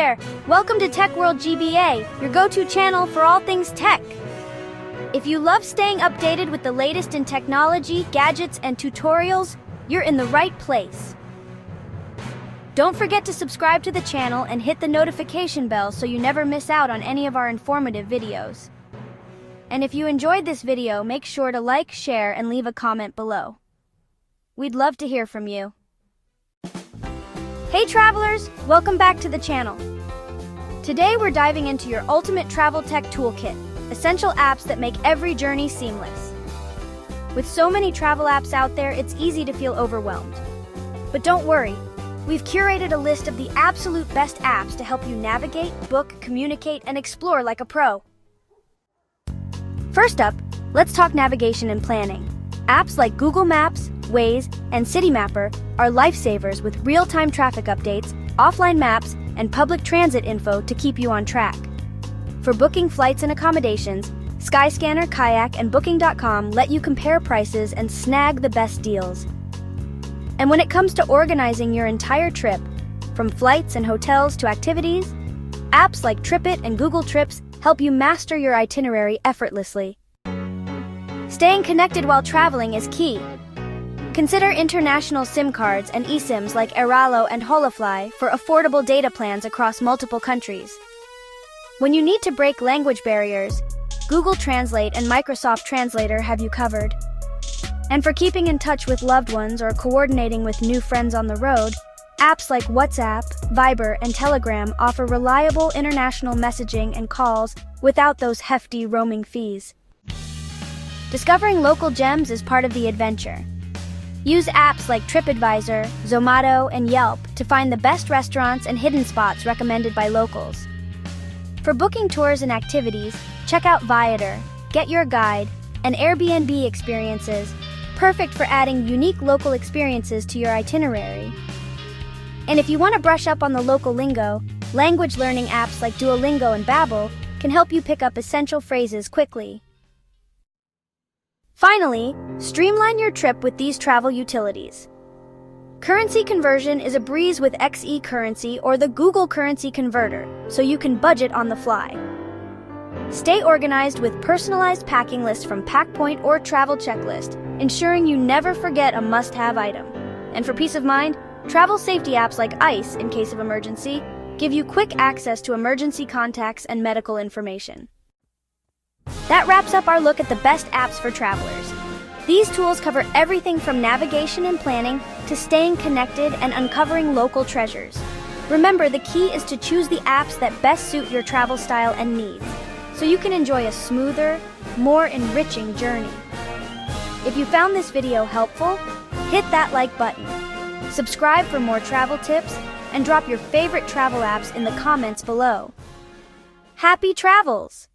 there! Welcome to Tech World GBA, your go-to channel for all things tech. If you love staying updated with the latest in technology, gadgets, and tutorials, you're in the right place. Don't forget to subscribe to the channel and hit the notification bell so you never miss out on any of our informative videos. And if you enjoyed this video, make sure to like, share, and leave a comment below. We'd love to hear from you. Hey travelers, welcome back to the channel. Today we're diving into your ultimate travel tech toolkit, essential apps that make every journey seamless. With so many travel apps out there, it's easy to feel overwhelmed. But don't worry, we've curated a list of the absolute best apps to help you navigate, book, communicate, and explore like a pro. First up, let's talk navigation and planning. Apps like Google Maps, Waze, and Citymapper are lifesavers with real-time traffic updates, offline maps, and public transit info to keep you on track. For booking flights and accommodations, Skyscanner, Kayak, and Booking.com let you compare prices and snag the best deals. And when it comes to organizing your entire trip, from flights and hotels to activities, apps like TripIt and Google Trips help you master your itinerary effortlessly. Staying connected while traveling is key. Consider international SIM cards and eSIMs like Airalo and Holofly for affordable data plans across multiple countries. When you need to break language barriers, Google Translate and Microsoft Translator have you covered. And for keeping in touch with loved ones or coordinating with new friends on the road, apps like WhatsApp, Viber, and Telegram offer reliable international messaging and calls without those hefty roaming fees. Discovering local gems is part of the adventure. Use apps like TripAdvisor, Zomato, and Yelp to find the best restaurants and hidden spots recommended by locals. For booking tours and activities, check out Viator, Get Your Guide, and Airbnb experiences, perfect for adding unique local experiences to your itinerary. And if you want to brush up on the local lingo, language learning apps like Duolingo and Babbel can help you pick up essential phrases quickly. Finally, streamline your trip with these travel utilities. Currency conversion is a breeze with XE Currency or the Google Currency Converter, so you can budget on the fly. Stay organized with personalized packing lists from PackPoint or Travel Checklist, ensuring you never forget a must-have item. And for peace of mind, travel safety apps like ICE, in case of emergency, give you quick access to emergency contacts and medical information. That wraps up our look at the best apps for travelers. These tools cover everything from navigation and planning to staying connected and uncovering local treasures. Remember, the key is to choose the apps that best suit your travel style and needs, so you can enjoy a smoother, more enriching journey. If you found this video helpful, hit that like button. Subscribe for more travel tips and drop your favorite travel apps in the comments below. Happy travels!